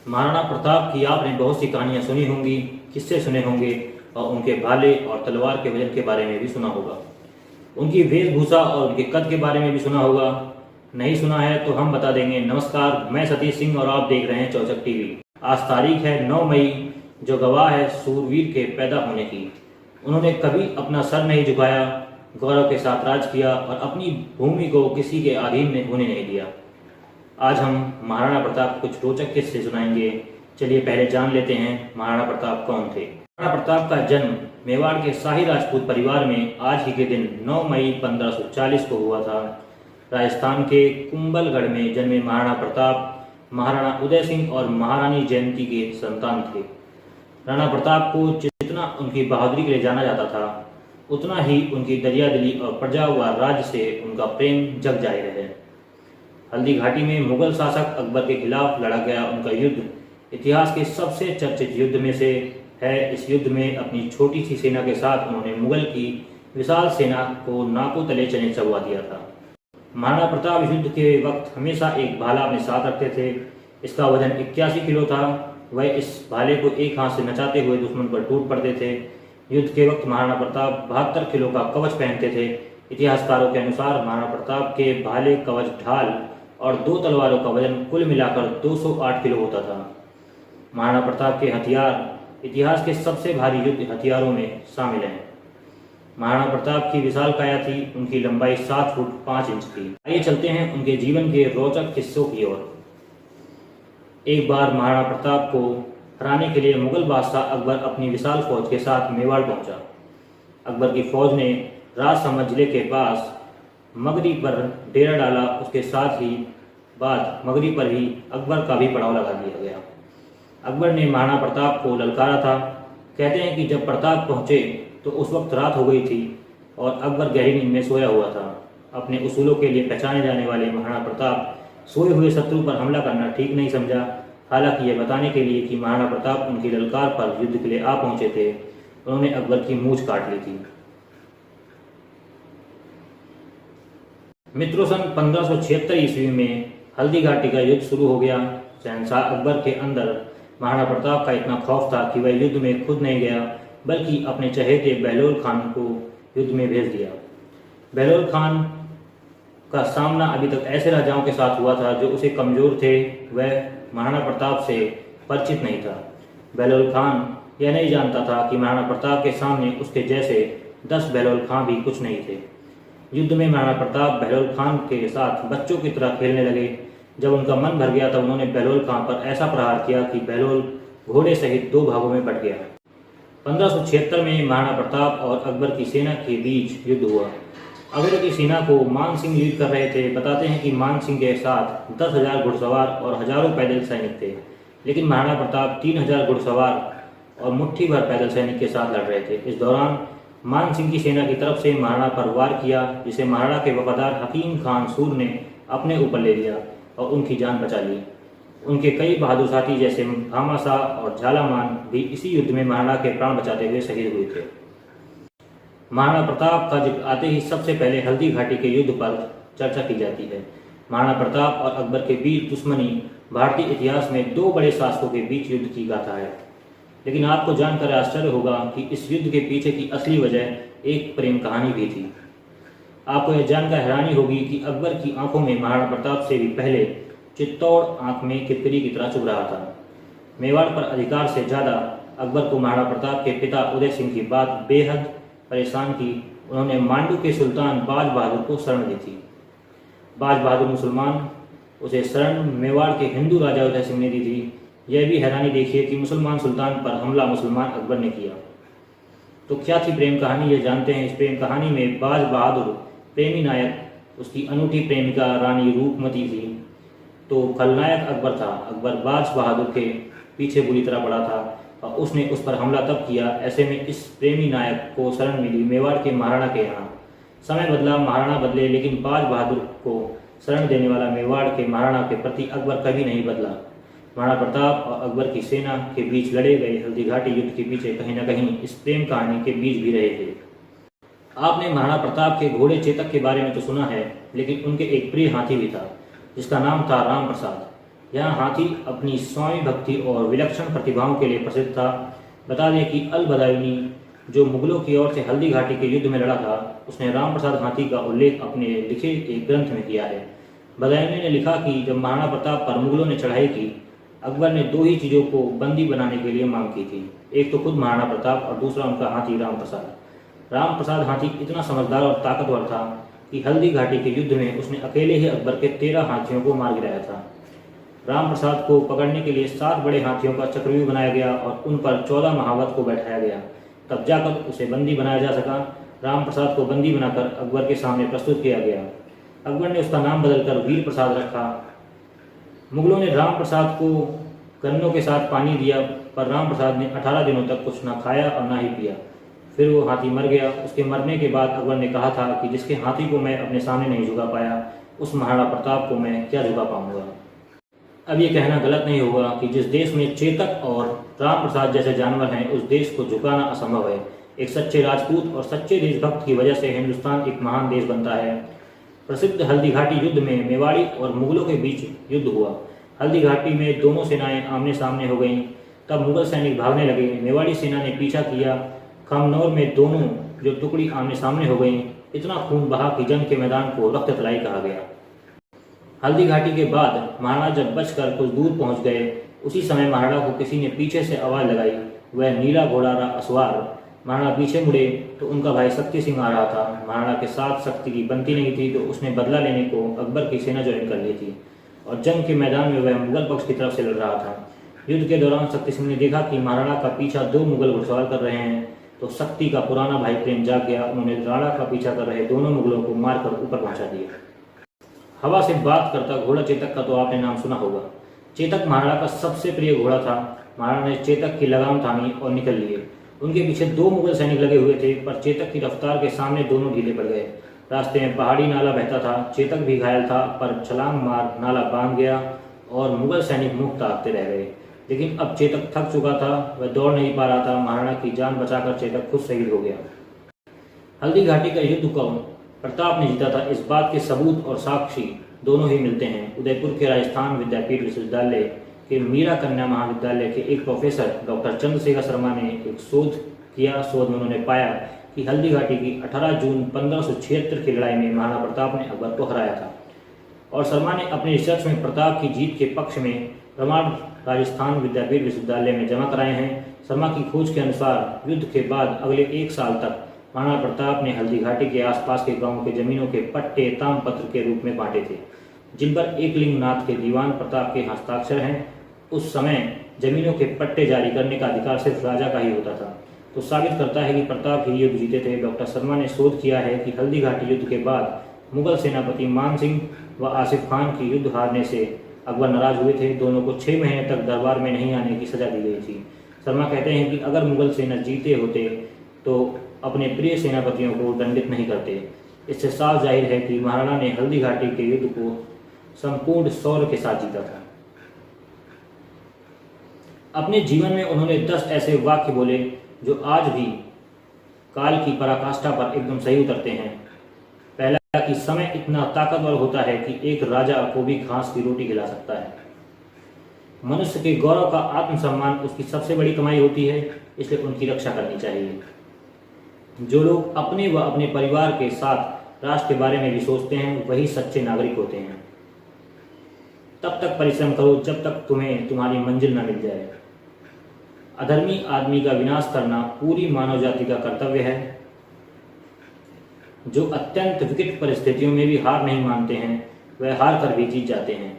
महाराणा प्रताप की आपने बहुत सी कहानियां सुनी होंगी, किस्से सुने होंगे और उनके भाले और तलवार के वजन के बारे में भी सुना होगा। उनकी वेशभूषा और उनके कद के बारे में भी सुना होगा। नहीं सुना है तो हम बता देंगे। नमस्कार, मैं सतीश सिंह और आप देख रहे हैं चौचक टीवी। आज तारीख है 9 मई, जो गवाह है सूरवीर के पैदा होने की। उन्होंने कभी अपना सर नहीं झुकाया, गौरव के साथ राज किया और अपनी भूमि को किसी के अधीन होने नहीं दिया। आज हम महाराणा प्रताप कुछ रोचक किस्से सुनाएंगे। चलिए पहले जान लेते हैं महाराणा प्रताप कौन थे। महाराणा प्रताप का जन्म मेवाड़ के शाही राजपूत परिवार में आज ही के दिन 9 मई 1540 को हुआ था। राजस्थान के कुंभलगढ़ में जन्मे महाराणा प्रताप महाराणा उदय सिंह और महारानी जयंती के संतान थे। राणा प्रताप को जितना उनकी बहादुरी के लिए जाना जाता था, उतना ही उनकी दरियादिली और प्रजा व राज्य से उनका प्रेम जग जाहिर है। हल्दी घाटी में मुगल शासक अकबर के खिलाफ लड़ा गया उनका युद्ध इतिहास के सबसे चर्चित युद्ध में से है। इस युद्ध में अपनी छोटी सी सेना के साथ उन्होंने मुगल की विशाल सेना को नाकों तले चने चबवा दिया था। महाराणा प्रताप युद्ध के वक्त हमेशा एक भाला अपने साथ रखते थे। इसका वजन 81 किलो था। वह इस भाले को एक हाथ से नचाते हुए दुश्मन पर टूट पड़ते थे। युद्ध के वक्त महाराणा प्रताप 72 किलो का कवच पहनते थे। इतिहासकारों के अनुसार महाराणा प्रताप के भाले, कवच, ढाल और 2 तलवारों का वजन कुल मिलाकर 208 किलो होता था। महाराणा प्रताप के हथियार इतिहास के सबसे भारी युद्ध हथियारों में शामिल हैं। महाराणा प्रताप की विशाल काया थी। उनकी लंबाई 7 फुट 5 इंच थी। आइए चलते हैं उनके जीवन के रोचक किस्सों की ओर। एक बार महाराणा प्रताप को हराने के लिए मुगल बादशाह अकबर अपनी विशाल फौज के साथ मेवाड़ पहुंचा। अकबर की फौज ने राजसमंद जिले के पास मगरी पर डेरा डाला। उसके साथ ही बाद मगरी पर ही अकबर का भी पड़ाव लगा दिया गया। अकबर ने महाराणा प्रताप को ललकारा था। कहते हैं कि जब प्रताप पहुंचे तो उस वक्त रात हो गई थी और अकबर गहरी नींद में सोया हुआ था। अपने उसूलों के लिए पहचाने जाने वाले महाराणा प्रताप सोए हुए शत्रु पर हमला करना ठीक नहीं समझा। हालांकि यह बताने के लिए कि महाराणा प्रताप उनकी ललकार पर युद्ध के लिए आ पहुंचे थे, उन्होंने अकबर की मूंछ काट ली थी। मित्रों, सन 1576 ईस्वी में हल्दी घाटी का युद्ध शुरू हो गया। शहंशाह अकबर के अंदर महाराणा प्रताप का इतना खौफ था कि वह युद्ध में खुद नहीं गया, बल्कि अपने चहेते बहलोल खान को युद्ध में भेज दिया। बहलोल खान का सामना अभी तक ऐसे राजाओं के साथ हुआ था जो उसे कमजोर थे। वह महाराणा प्रताप से परिचित नहीं था। बहलोल खान यह नहीं जानता था कि महाराणा प्रताप के सामने उसके जैसे 10 बहलोल खां भी कुछ नहीं थे। युद्ध में महाराणा प्रताप बहलोल खान के साथ बच्चों की तरह खेलने लगे। जब उनका मन भर गया तब उन्होंने बहलोल खान पर ऐसा प्रहार किया कि बहलोल घोड़े सहित 2 भागों में बट गया। 1576 में महाराणा प्रताप और अकबर की सेना के बीच युद्ध हुआ। अकबर की सेना को मान सिंह लीड कर रहे थे। बताते हैं कि मान सिंह के साथ 10,000 घुड़सवार और हजारों पैदल सैनिक थे, लेकिन महाराणा प्रताप 3,000 घुड़सवार और मुट्ठी भर पैदल सैनिक के साथ लड़ रहे थे। इस दौरान मान सिंह की सेना की तरफ से महाराणा पर वार किया, जिसे महाराणा के वफादार हकीम खान सूर ने अपने ऊपर ले लिया और उनकी जान बचा ली। उनके कई बहादुर साथी जैसे भामाशाह और झालामान भी इसी युद्ध में महाराणा के प्राण बचाते हुए शहीद हुए थे। महाराणा प्रताप का जिक्र आते ही सबसे पहले हल्दी घाटी के युद्ध पर चर्चा की जाती है। महाराणा प्रताप और अकबर के बीच दुश्मनी भारतीय इतिहास में 2 बड़े शासकों के बीच युद्ध की गाथा है। लेकिन आपको जानकर आश्चर्य होगा कि इस युद्ध के पीछे की असली वजह एक प्रेम कहानी भी थी। आपको यह जानकर हैरानी होगी कि अकबर की आंखों में महाराणा प्रताप से भी पहले चित्तौड़ आंख में किरकिरी की तरह चुभ रहा था। मेवाड़ पर अधिकार से ज्यादा अकबर को महाराणा प्रताप के पिता उदय सिंह की बात बेहद परेशान की। उन्होंने मांडू के सुल्तान बाज बहादुर को शरण दी थी। बाज बहादुर मुसलमान, उसे शरण मेवाड़ के हिंदू राजा उदय सिंह ने दी थी। यह भी हैरानी देखिए कि मुसलमान सुल्तान पर हमला मुसलमान अकबर ने किया। तो क्या थी प्रेम कहानी, ये जानते हैं। इस प्रेम कहानी में बाज बहादुर प्रेमी नायक, उसकी अनूठी प्रेमिका रानी रूपमती थी। तो खलनायक अकबर था। अकबर बाज बहादुर के पीछे बुरी तरह पड़ा था और उसने उस पर हमला तब किया। ऐसे में इस प्रेमी नायक को शरण मिली मेवाड़ के महाराणा के यहाँ। समय बदला, महाराणा बदले, लेकिन बाज बहादुर को शरण देने वाला मेवाड़ के महाराणा के प्रति अकबर कभी नहीं बदला। महाराणा प्रताप और अकबर की सेना के बीच लड़े गए हल्दी घाटी युद्ध के पीछे कहीं न कहीं इस प्रेम कहानी के बीच भी रहे थे। आपने महाराणा प्रताप के घोड़े चेतक के बारे में तो सुना है, लेकिन उनके एक प्रिय हाथी भी था जिसका नाम था राम प्रसाद। यहाँ हाथी अपनी स्वामी भक्ति और विलक्षण प्रतिभाओं के लिए प्रसिद्ध था। बता दें कि अल बदायूनी जो मुगलों की ओर से हल्दी घाटी के युद्ध में लड़ा था, उसने राम प्रसाद हाथी का उल्लेख अपने लिखे एक ग्रंथ में किया है। बदायूनी ने लिखा कि जब महाराणा प्रताप पर मुगलों ने चढ़ाई की, अकबर ने दो ही चीज़ों को बंदी बनाने के लिए मांग की थी, एक तो खुद महाराणा प्रताप और दूसरा उनका हाथी राम प्रसाद। राम प्रसाद हाथी इतना समझदार और ताकतवर था कि हल्दी घाटी के युद्ध में उसने अकेले ही अकबर के 13 हाथियों को मार गिराया था। राम प्रसाद को पकड़ने के लिए 7 बड़े हाथियों का चक्रव्यूह बनाया गया और उन पर 14 महावत को बैठाया गया, तब जाकर उसे बंदी बनाया जा सका। राम प्रसाद को बंदी बनाकर अकबर के सामने प्रस्तुत किया गया। अकबर ने उसका नाम बदलकर वीर प्रसाद रखा। मुगलों ने राम प्रसाद को गन्नों के साथ पानी दिया, पर राम प्रसाद ने 18 दिनों तक कुछ न खाया और न ही पिया। फिर वो हाथी मर गया। उसके मरने के बाद अकबर ने कहा था कि जिसके हाथी को मैं अपने सामने नहीं झुका पाया, उस महाराणा प्रताप को मैं क्या झुका पाऊंगा। अब ये कहना गलत नहीं होगा कि जिस देश में चेतक और राम प्रसाद जैसे जानवर हैं, उस देश को झुकाना असंभव है। एक सच्चे राजपूत और सच्चे देशभक्त की वजह से हिंदुस्तान एक महान देश बनता है। प्रसिद्ध हल्दी घाटी युद्ध में मेवाड़ी और मुगलों के बीच युद्ध हुआ। हल्दी घाटी में दोनों सेनाएं आमने सामने हो गईं। तब मुगल सैनिक भागने लगे। मेवाड़ी सेना ने पीछा किया। खमनौर में दोनों जो टुकड़ी आमने सामने हो गईं, इतना खून बहा कि जंग के मैदान को रक्त तलाई कहा गया। हल्दी घाटी के बाद महाराणा जब बचकर कुछ दूर पहुंच गए, उसी समय महाराणा को किसी ने पीछे से आवाज लगाई। वह नीला घोड़ा असवार। महाराणा पीछे मुड़े तो उनका भाई शक्ति सिंह आ रहा था। महाराणा के साथ शक्ति की बनती नहीं थी, तो उसने बदला लेने को अकबर की सेना ज्वाइन कर ली थी और जंग के मैदान में वह मुगल पक्ष की तरफ से लड़ रहा था। युद्ध के दौरान शक्ति सिंह ने देखा कि महाराणा का पीछा 2 मुगल घुड़सवार कर रहे हैं, तो शक्ति का पुराना भाई प्रेम जाग गया। उन्होंने राणा का पीछा कर रहे दोनों मुगलों को मारकर ऊपर पहुंचा दिया। हवा से बात करता घोड़ा चेतक का तो आपने नाम सुना होगा। चेतक महाराणा का सबसे प्रिय घोड़ा था। महाराणा ने चेतक की लगाम थामी और निकल लिए। उनके पीछे 2 मुगल सैनिक लगे हुए थे, पर चेतक की रफ्तार के सामने दोनों ढीले पड़ गए। रास्ते में पहाड़ी नाला बहता था। चेतक भी घायल था, पर छलांग मार नाला बांध गया और मुगल सैनिक मुंह ताकते रह गए। लेकिन अब चेतक थक चुका था, वह दौड़ नहीं पा रहा था। महाराणा की जान बचाकर चेतक खुद शहीद हो गया। हल्दी घाटी का युद्ध को प्रताप ने जीता था, इस बात के सबूत और साक्षी दोनों ही मिलते हैं। उदयपुर के राजस्थान विद्यापीठ विश्वविद्यालय के मीरा कन्या महाविद्यालय के एक प्रोफेसर डॉक्टर चंद्रशेखर शर्मा ने एक शोध किया। शोध में उन्होंने पाया कि हल्दी घाटी की 18 जून 1576 की लड़ाई में महाराणा प्रताप ने अकबर को हराया था। और शर्मा ने अपने रिसर्च में प्रताप की जीत के पक्ष में प्रमाण राजस्थान विद्यापीठ विश्वविद्यालय में जमा कराए हैं। शर्मा की खोज के अनुसार युद्ध के बाद अगले 1 साल तक महाराणा प्रताप ने हल्दी घाटी के आसपास के गांवों के जमीनों के पट्टे तामपत्र के रूप में बांटे थे, जिन पर एकलिंग नाथ के दीवान प्रताप के हस्ताक्षर हैं। उस समय जमीनों के पट्टे जारी करने का अधिकार सिर्फ राजा का ही होता था, तो साबित करता है कि प्रताप ही युद्ध जीते थे। डॉक्टर शर्मा ने शोध किया है कि हल्दी घाटी युद्ध के बाद मुगल सेनापति मान सिंह व आसिफ खान की युद्ध हारने से अकबर नाराज हुए थे। दोनों को 6 महीने तक दरबार में नहीं आने की सजा दी गई थी। शर्मा कहते हैं कि अगर मुगल सेना जीते होते तो अपने प्रिय सेनापतियों को दंडित नहीं करते। इससे साफ जाहिर है कि महाराणा ने हल्दी घाटी के युद्ध को संपूर्ण शौर्य के साथ जीता था। अपने जीवन में उन्होंने 10 ऐसे वाक्य बोले जो आज भी काल की पराकाष्ठा पर एकदम सही उतरते हैं। पहला कि समय इतना ताकतवर होता है कि एक राजा को भी घास की रोटी खिला सकता है। मनुष्य के गौरव का आत्मसम्मान उसकी सबसे बड़ी कमाई होती है, इसलिए उनकी रक्षा करनी चाहिए। जो लोग अपने व अपने परिवार के साथ राष्ट्र के बारे में भी सोचते हैं, वही सच्चे नागरिक होते हैं। तब तक परिश्रम करो जब तक तुम्हें तुम्हारी मंजिल न मिल जाए। अधर्मी आदमी का विनाश करना पूरी मानव जाति का कर्तव्य है। जो अत्यंत विकट परिस्थितियों में भी हार नहीं मानते हैं, वह हार कर भी जीत जाते हैं।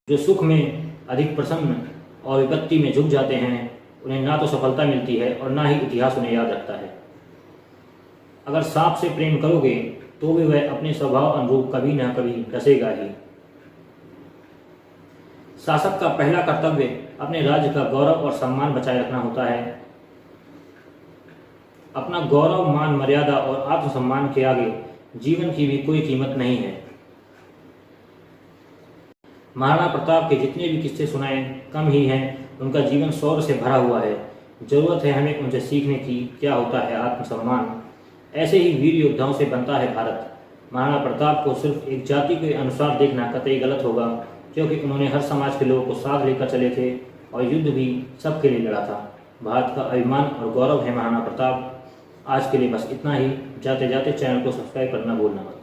जो सुख में अधिक प्रसन्न और विपत्ति में झुक जाते हैं, उन्हें ना तो सफलता मिलती है और ना ही इतिहास उन्हें याद रखता है। अगर सांप से प्रेम करोगे तो भी वह अपने स्वभाव अनुरूप कभी न कभी डसेगा ही। शासक का पहला कर्तव्य अपने राज्य का गौरव और सम्मान बचाए रखना होता है। अपना गौरव, मान, मर्यादा और आत्मसम्मान के आगे जीवन की भी कोई कीमत नहीं है। महाराणा प्रताप के जितने भी किस्से सुनाए कम ही हैं। उनका जीवन शौर्य से भरा हुआ है। जरूरत है हमें उनसे सीखने की, क्या होता है आत्मसम्मान। ऐसे ही वीर योद्धाओं से बनता है भारत। महाराणा प्रताप को सिर्फ एक जाति के अनुसार देखना कतई गलत होगा। क्योंकि उन्होंने हर समाज के लोगों को साथ लेकर चले थे और युद्ध भी सबके लिए लड़ा था। भारत का अभिमान और गौरव है महाराणा प्रताप। आज के लिए बस इतना ही। जाते जाते चैनल को सब्सक्राइब करना भूलना मत।